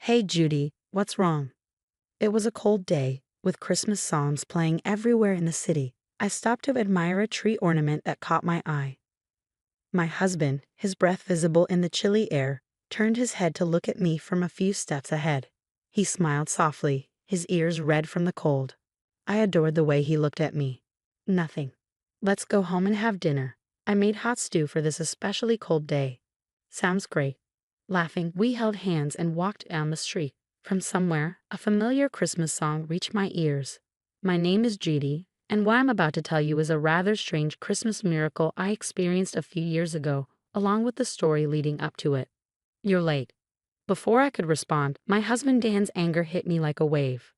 Hey Judy, what's wrong? It was a cold day, with Christmas songs playing everywhere in the city. I stopped to admire a tree ornament that caught my eye. My husband, his breath visible in the chilly air, turned his head to look at me from a few steps ahead. He smiled softly, his ears red from the cold. I adored the way he looked at me. Nothing. Let's go home and have dinner. I made hot stew for this especially cold day. Sounds great. Laughing, we held hands and walked down the street. From somewhere, a familiar Christmas song reached my ears. My name is Judy, and what I'm about to tell you is a rather strange Christmas miracle I experienced a few years ago, along with the story leading up to it. You're late. Before I could respond, my husband Dan's anger hit me like a wave.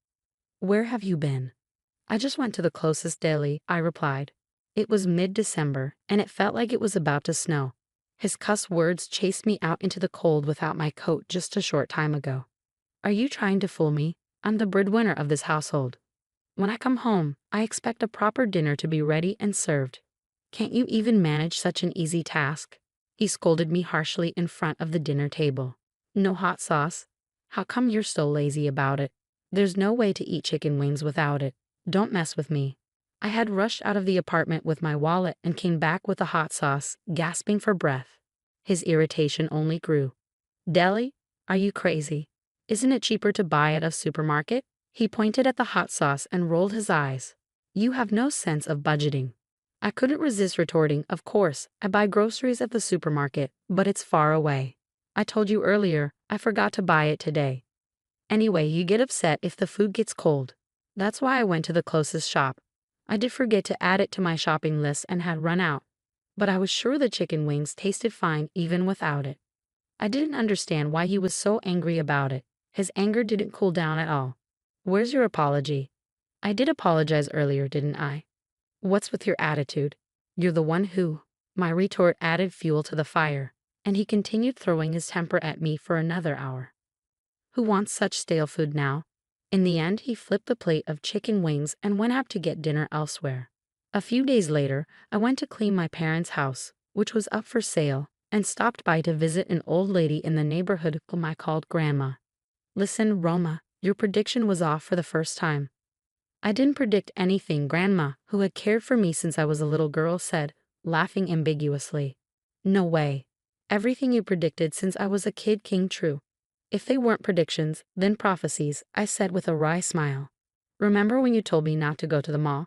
Where have you been? I just went to the closest deli, I replied. It was mid-December, and it felt like it was about to snow. His cuss words chased me out into the cold without my coat just a short time ago. Are you trying to fool me? I'm the breadwinner of this household. When I come home, I expect a proper dinner to be ready and served. Can't you even manage such an easy task? He scolded me harshly in front of the dinner table. No hot sauce? How come you're so lazy about it? There's no way to eat chicken wings without it. Don't mess with me. I had rushed out of the apartment with my wallet and came back with the hot sauce, gasping for breath. His irritation only grew. Deli? Are you crazy? Isn't it cheaper to buy at a supermarket? He pointed at the hot sauce and rolled his eyes. You have no sense of budgeting. I couldn't resist retorting, of course, I buy groceries at the supermarket, but it's far away. I told you earlier, I forgot to buy it today. Anyway, you get upset if the food gets cold. That's why I went to the closest shop. I did forget to add it to my shopping list and had run out. But I was sure the chicken wings tasted fine even without it. I didn't understand why he was so angry about it. His anger didn't cool down at all. Where's your apology? I did apologize earlier, didn't I? What's with your attitude? You're the one who. My retort added fuel to the fire, and he continued throwing his temper at me for another hour. Who wants such stale food now? In the end, he flipped the plate of chicken wings and went out to get dinner elsewhere. A few days later, I went to clean my parents' house, which was up for sale, and stopped by to visit an old lady in the neighborhood whom I called Grandma. Listen, Roma, your prediction was off for the first time. I didn't predict anything, Grandma, who had cared for me since I was a little girl, said, laughing ambiguously. No way. Everything you predicted since I was a kid came true. If they weren't predictions, then prophecies, I said with a wry smile. Remember when you told me not to go to the mall?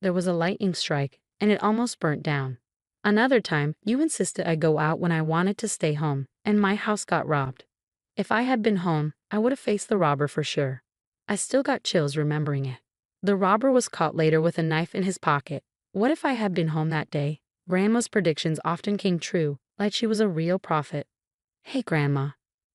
There was a lightning strike, and it almost burnt down. Another time, you insisted I go out when I wanted to stay home, and my house got robbed. If I had been home, I would have faced the robber for sure. I still got chills remembering it. The robber was caught later with a knife in his pocket. What if I had been home that day? Grandma's predictions often came true, like she was a real prophet. Hey, Grandma.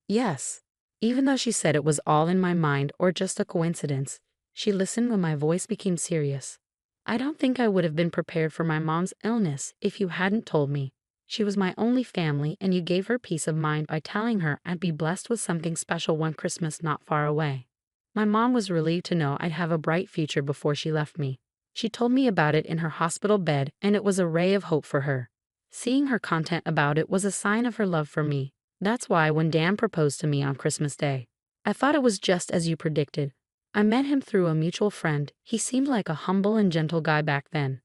Yes. Even though she said it was all in my mind or just a coincidence, she listened when my voice became serious. I don't think I would have been prepared for my mom's illness if you hadn't told me. She was my only family, and you gave her peace of mind by telling her I'd be blessed with something special one Christmas not far away. My mom was relieved to know I'd have a bright future before she left me. She told me about it in her hospital bed, and it was a ray of hope for her. Seeing her content about it was a sign of her love for me. That's why when Dan proposed to me on Christmas Day, I thought it was just as you predicted. I met him through a mutual friend. He seemed like a humble and gentle guy back then.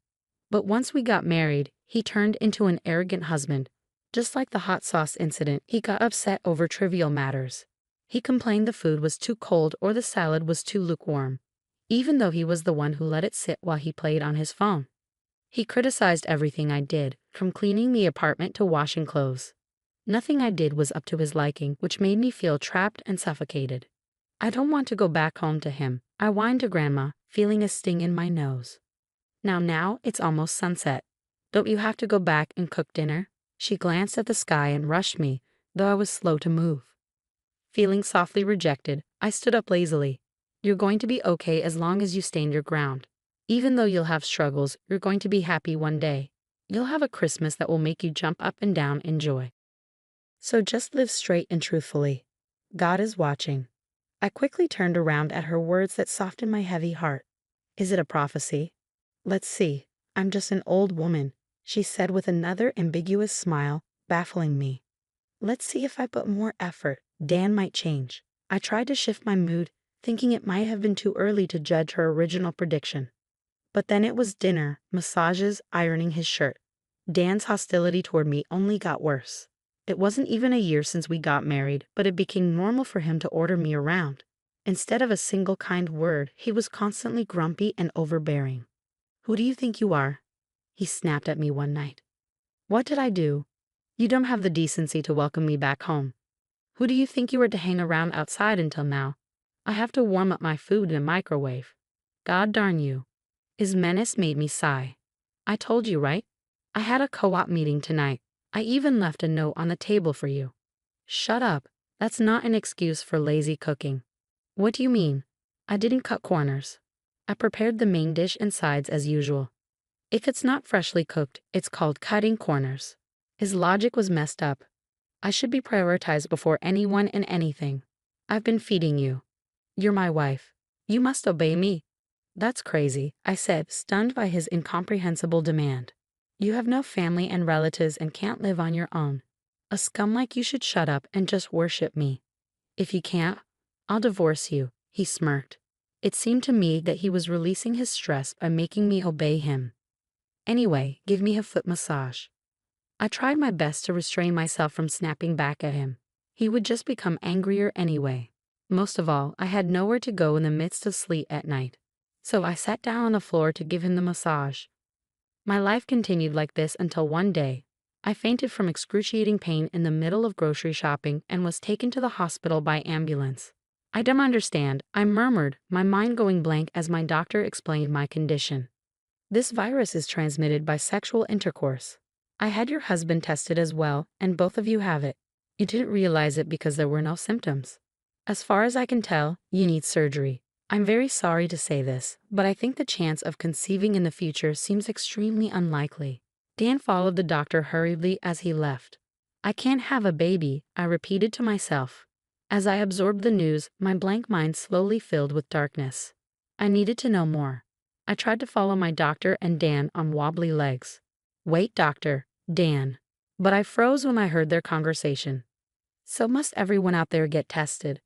But once we got married, he turned into an arrogant husband. Just like the hot sauce incident, he got upset over trivial matters. He complained the food was too cold or the salad was too lukewarm, even though he was the one who let it sit while he played on his phone. He criticized everything I did, from cleaning the apartment to washing clothes. Nothing I did was up to his liking, which made me feel trapped and suffocated. I don't want to go back home to him, I whined to Grandma, feeling a sting in my nose. Now it's almost sunset. Don't you have to go back and cook dinner? She glanced at the sky and rushed me, though I was slow to move. Feeling softly rejected, I stood up lazily. You're going to be okay as long as you stand your ground. Even though you'll have struggles, you're going to be happy one day. You'll have a Christmas that will make you jump up and down in joy. So just live straight and truthfully. God is watching. I quickly turned around at her words that softened my heavy heart. Is it a prophecy? Let's see. I'm just an old woman, she said with another ambiguous smile, baffling me. Let's see if I put more effort. Dan might change. I tried to shift my mood, thinking it might have been too early to judge her original prediction. But then it was dinner, massages, ironing his shirt. Dan's hostility toward me only got worse. It wasn't even a year since we got married, but it became normal for him to order me around. Instead of a single kind word, he was constantly grumpy and overbearing. "Who do you think you are?" he snapped at me one night. "What did I do? You don't have the decency to welcome me back home. Who do you think you were to hang around outside until now? I have to warm up my food in a microwave. God darn you." His menace made me sigh. "I told you, right? I had a co-op meeting tonight. I even left a note on the table for you." "Shut up. That's not an excuse for lazy cooking." "What do you mean?" "I didn't cut corners. I prepared the main dish and sides as usual. If it's not freshly cooked, it's called cutting corners." His logic was messed up. I should be prioritized before anyone and anything. "I've been feeding you. You're my wife. You must obey me." "That's crazy," I said, stunned by his incomprehensible demand. "You have no family and relatives and can't live on your own. A scum like you should shut up and just worship me. If you can't, I'll divorce you," he smirked. It seemed to me that he was releasing his stress by making me obey him. "Anyway, give me a foot massage." I tried my best to restrain myself from snapping back at him. He would just become angrier anyway. Most of all, I had nowhere to go in the midst of sleet at night. So I sat down on the floor to give him the massage. My life continued like this until one day, I fainted from excruciating pain in the middle of grocery shopping and was taken to the hospital by ambulance. "I don't understand," I murmured, my mind going blank as my doctor explained my condition. "This virus is transmitted by sexual intercourse. I had your husband tested as well, and both of you have it. You didn't realize it because there were no symptoms. As far as I can tell, you need surgery. I'm very sorry to say this, but I think the chance of conceiving in the future seems extremely unlikely." Dan followed the doctor hurriedly as he left. "I can't have a baby," I repeated to myself. As I absorbed the news, my blank mind slowly filled with darkness. I needed to know more. I tried to follow my doctor and Dan on wobbly legs. "Wait, doctor, Dan." But I froze when I heard their conversation. "So must everyone out there get tested?"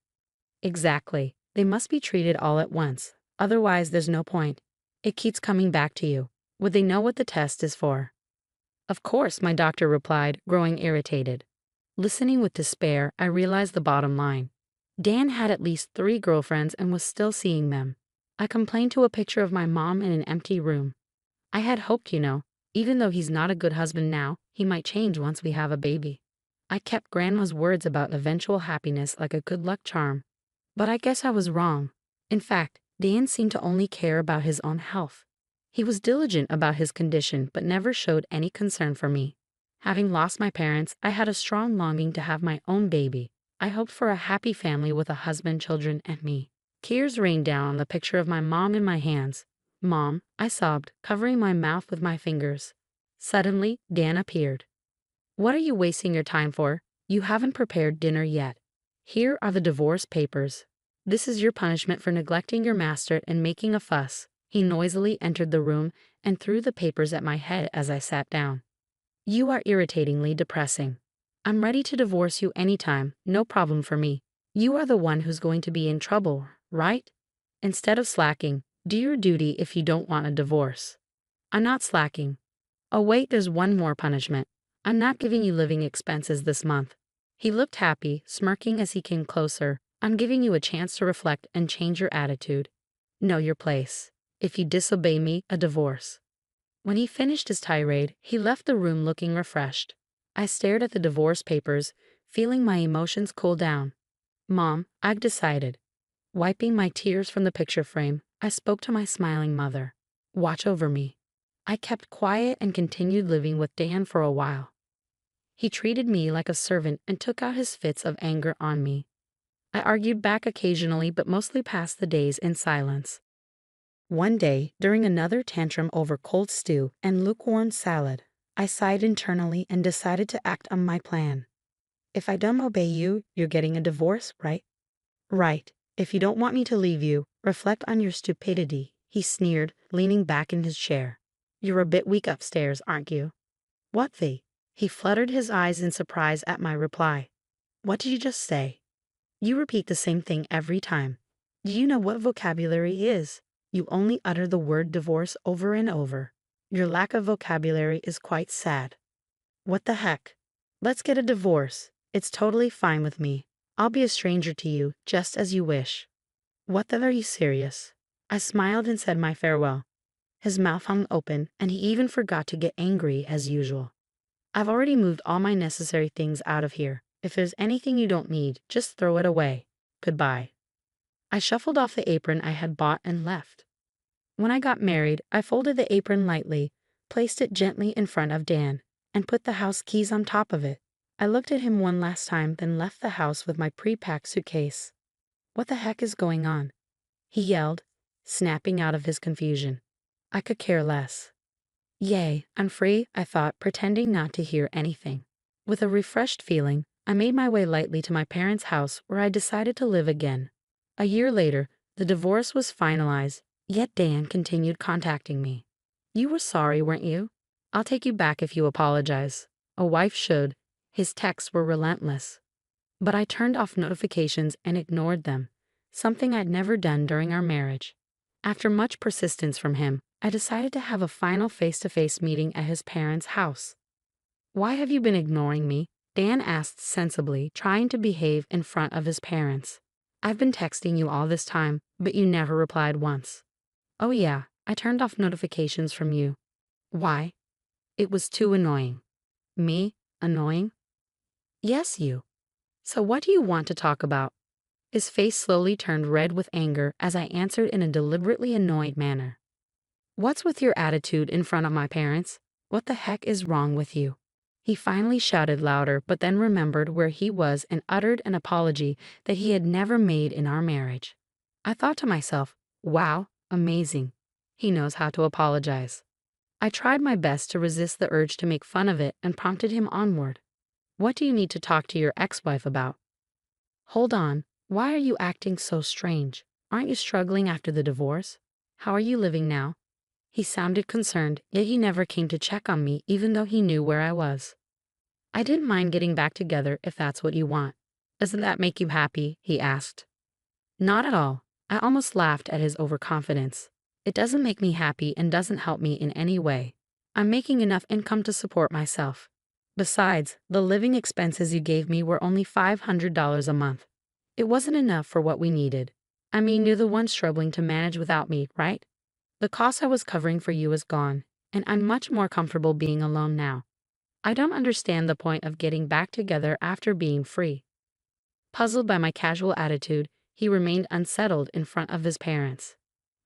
"Exactly. They must be treated all at once. Otherwise, there's no point. It keeps coming back to you. Would they know what the test is for?" "Of course," my doctor replied, growing irritated. Listening with despair, I realized the bottom line. Dan had at least 3 girlfriends and was still seeing them. I complained to a picture of my mom in an empty room. I had hoped, even though he's not a good husband now, he might change once we have a baby. I kept Grandma's words about eventual happiness like a good luck charm. But I guess I was wrong. In fact, Dan seemed to only care about his own health. He was diligent about his condition but never showed any concern for me. Having lost my parents, I had a strong longing to have my own baby. I hoped for a happy family with a husband, children, and me. Tears rained down on the picture of my mom in my hands. "Mom," I sobbed, covering my mouth with my fingers. Suddenly, Dan appeared. "What are you wasting your time for? You haven't prepared dinner yet. Here are the divorce papers. This is your punishment for neglecting your master and making a fuss." He noisily entered the room and threw the papers at my head as I sat down. "You are irritatingly depressing. I'm ready to divorce you anytime, no problem for me. You are the one who's going to be in trouble, right? Instead of slacking, do your duty if you don't want a divorce." "I'm not slacking." "Oh wait, there's one more punishment. I'm not giving you living expenses this month." He looked happy, smirking as he came closer. "I'm giving you a chance to reflect and change your attitude. Know your place. If you disobey me, a divorce." When he finished his tirade, he left the room looking refreshed. I stared at the divorce papers, feeling my emotions cool down. "Mom, I've decided." Wiping my tears from the picture frame, I spoke to my smiling mother. "Watch over me." I kept quiet and continued living with Dan for a while. He treated me like a servant and took out his fits of anger on me. I argued back occasionally but mostly passed the days in silence. One day, during another tantrum over cold stew and lukewarm salad, I sighed internally and decided to act on my plan. "If I don't obey you, you're getting a divorce, right?" "Right. If you don't want me to leave you, reflect on your stupidity," he sneered, leaning back in his chair. "You're a bit weak upstairs, aren't you?" "What the?" He fluttered his eyes in surprise at my reply. "What did you just say?" You repeat the same thing every time. Do you know what vocabulary is? You only utter the word divorce over and over. Your lack of vocabulary is quite sad. What the heck? Let's get a divorce. It's totally fine with me. I'll be a stranger to you, just as you wish. What the? Are you serious? I smiled and said my farewell. His mouth hung open, and he even forgot to get angry as usual. I've already moved all my necessary things out of here. If there's anything you don't need, just throw it away. Goodbye. I shuffled off the apron I had bought and left. When I got married, I folded the apron lightly, placed it gently in front of Dan, and put the house keys on top of it. I looked at him one last time, then left the house with my pre-packed suitcase. What the heck is going on? He yelled, snapping out of his confusion. I could care less. Yay, I'm free, I thought, pretending not to hear anything. With a refreshed feeling, I made my way lightly to my parents' house where I decided to live again. A year later, the divorce was finalized, yet Dan continued contacting me. You were sorry, weren't you? I'll take you back if you apologize. A wife should. His texts were relentless. But I turned off notifications and ignored them, something I'd never done during our marriage. After much persistence from him, I decided to have a final face-to-face meeting at his parents' house. Why have you been ignoring me? Dan asked sensibly, trying to behave in front of his parents. I've been texting you all this time, but you never replied once. Oh yeah, I turned off notifications from you. Why? It was too annoying. Me? Annoying? Yes, you. So what do you want to talk about? His face slowly turned red with anger as I answered in a deliberately annoyed manner. What's with your attitude in front of my parents? What the heck is wrong with you? He finally shouted louder, but then remembered where he was and uttered an apology that he had never made in our marriage. I thought to myself, wow, amazing. He knows how to apologize. I tried my best to resist the urge to make fun of it and prompted him onward. What do you need to talk to your ex-wife about? Hold on, why are you acting so strange? Aren't you struggling after the divorce? How are you living now? He sounded concerned, yet he never came to check on me even though he knew where I was. I didn't mind getting back together if that's what you want. Doesn't that make you happy? He asked. Not at all. I almost laughed at his overconfidence. It doesn't make me happy and doesn't help me in any way. I'm making enough income to support myself. Besides, the living expenses you gave me were only $500 a month. It wasn't enough for what we needed. I mean, you're the one struggling to manage without me, right? The cost I was covering for you is gone, and I'm much more comfortable being alone now. I don't understand the point of getting back together after being free. Puzzled by my casual attitude, he remained unsettled in front of his parents.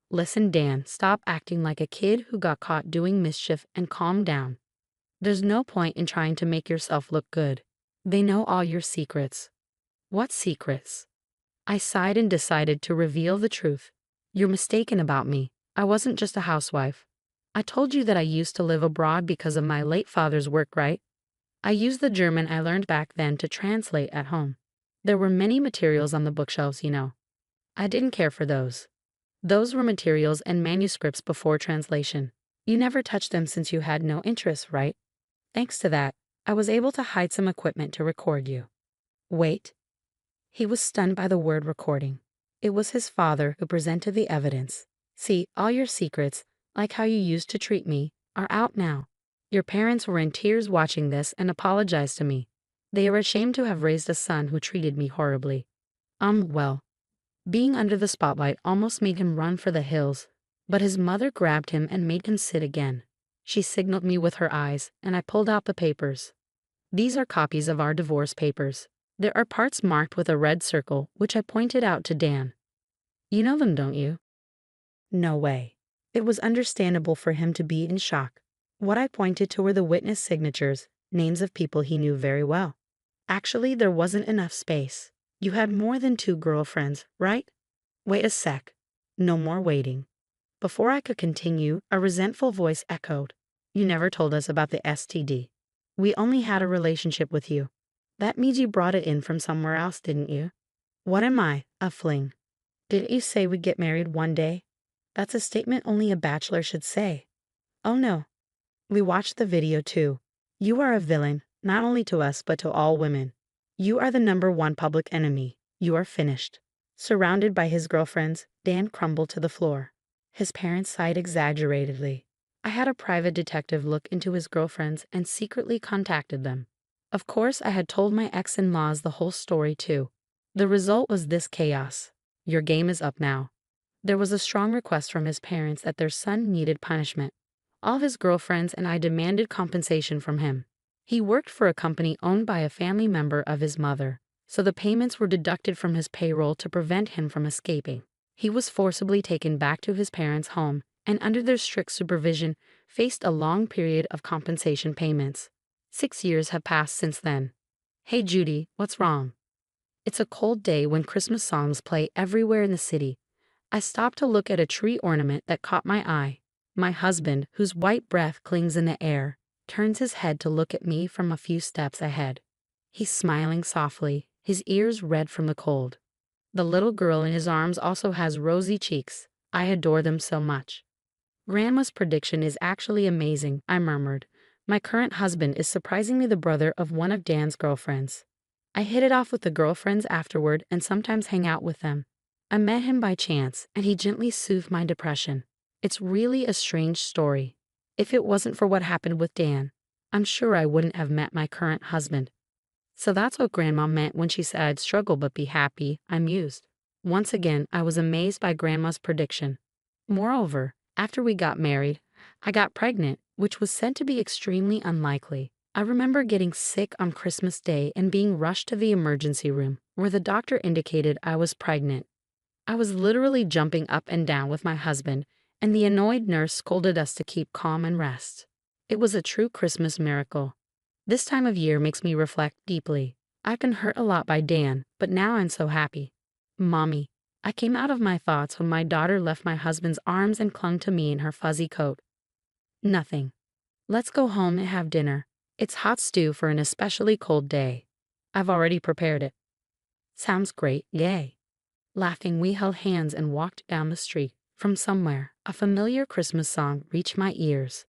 Listen, Dan, stop acting like a kid who got caught doing mischief and calm down. There's no point in trying to make yourself look good. They know all your secrets. What secrets? I sighed and decided to reveal the truth. You're mistaken about me. I wasn't just a housewife. I told you that I used to live abroad because of my late father's work, right? I used the German I learned back then to translate at home. There were many materials on the bookshelves, you know. I didn't care for those. Those were materials and manuscripts before translation. You never touched them since you had no interest, right? Thanks to that, I was able to hide some equipment to record you. Wait. He was stunned by the word recording. It was his father who presented the evidence. See, all your secrets, like how you used to treat me, are out now. Your parents were in tears watching this and apologized to me. They are ashamed to have raised a son who treated me horribly. Well, being under the spotlight almost made him run for the hills, but his mother grabbed him and made him sit again. She signaled me with her eyes, and I pulled out the papers. These are copies of our divorce papers. There are parts marked with a red circle, which I pointed out to Dan. You know them, don't you? No way. It was understandable for him to be in shock. What I pointed to were the witness signatures, names of people he knew very well. Actually, there wasn't enough space. You had more than 2 girlfriends, right? Wait a sec. No more waiting. Before I could continue, a resentful voice echoed. You never told us about the STD. We only had a relationship with you. That means you brought it in from somewhere else, didn't you? What am I? A fling. Didn't you say we'd get married one day? That's a statement only a bachelor should say. Oh no. We watched the video too. You are a villain, not only to us but to all women. You are the #1 public enemy. You are finished. Surrounded by his girlfriends, Dan crumbled to the floor. His parents sighed exaggeratedly. I had a private detective look into his girlfriends and secretly contacted them. Of course, I had told my ex-in-laws the whole story too. The result was this chaos. Your game is up now. There was a strong request from his parents that their son needed punishment. All his girlfriends and I demanded compensation from him. He worked for a company owned by a family member of his mother, so the payments were deducted from his payroll to prevent him from escaping. He was forcibly taken back to his parents' home and under their strict supervision faced a long period of compensation payments. 6 years have passed since then. Hey Judy, what's wrong? It's a cold day when Christmas songs play everywhere in the city. I stopped to look at a tree ornament that caught my eye. My husband, whose white breath clings in the air, turns his head to look at me from a few steps ahead. He's smiling softly, his ears red from the cold. The little girl in his arms also has rosy cheeks. I adore them so much. Grandma's prediction is actually amazing, I murmured. My current husband is surprisingly the brother of one of Dan's girlfriends. I hit it off with the girlfriends afterward and sometimes hang out with them. I met him by chance, and he gently soothed my depression. It's really a strange story. If it wasn't for what happened with Dan, I'm sure I wouldn't have met my current husband. So that's what Grandma meant when she said I'd struggle but be happy, I mused. Once again, I was amazed by Grandma's prediction. Moreover, after we got married, I got pregnant, which was said to be extremely unlikely. I remember getting sick on Christmas Day and being rushed to the emergency room, where the doctor indicated I was pregnant. I was literally jumping up and down with my husband, and the annoyed nurse scolded us to keep calm and rest. It was a true Christmas miracle. This time of year makes me reflect deeply. I've been hurt a lot by Dan, but now I'm so happy. Mommy, I came out of my thoughts when my daughter left my husband's arms and clung to me in her fuzzy coat. Nothing. Let's go home and have dinner. It's hot stew for an especially cold day. I've already prepared it. Sounds great, yay. Laughing, we held hands and walked down the street. From somewhere, a familiar Christmas song reached my ears.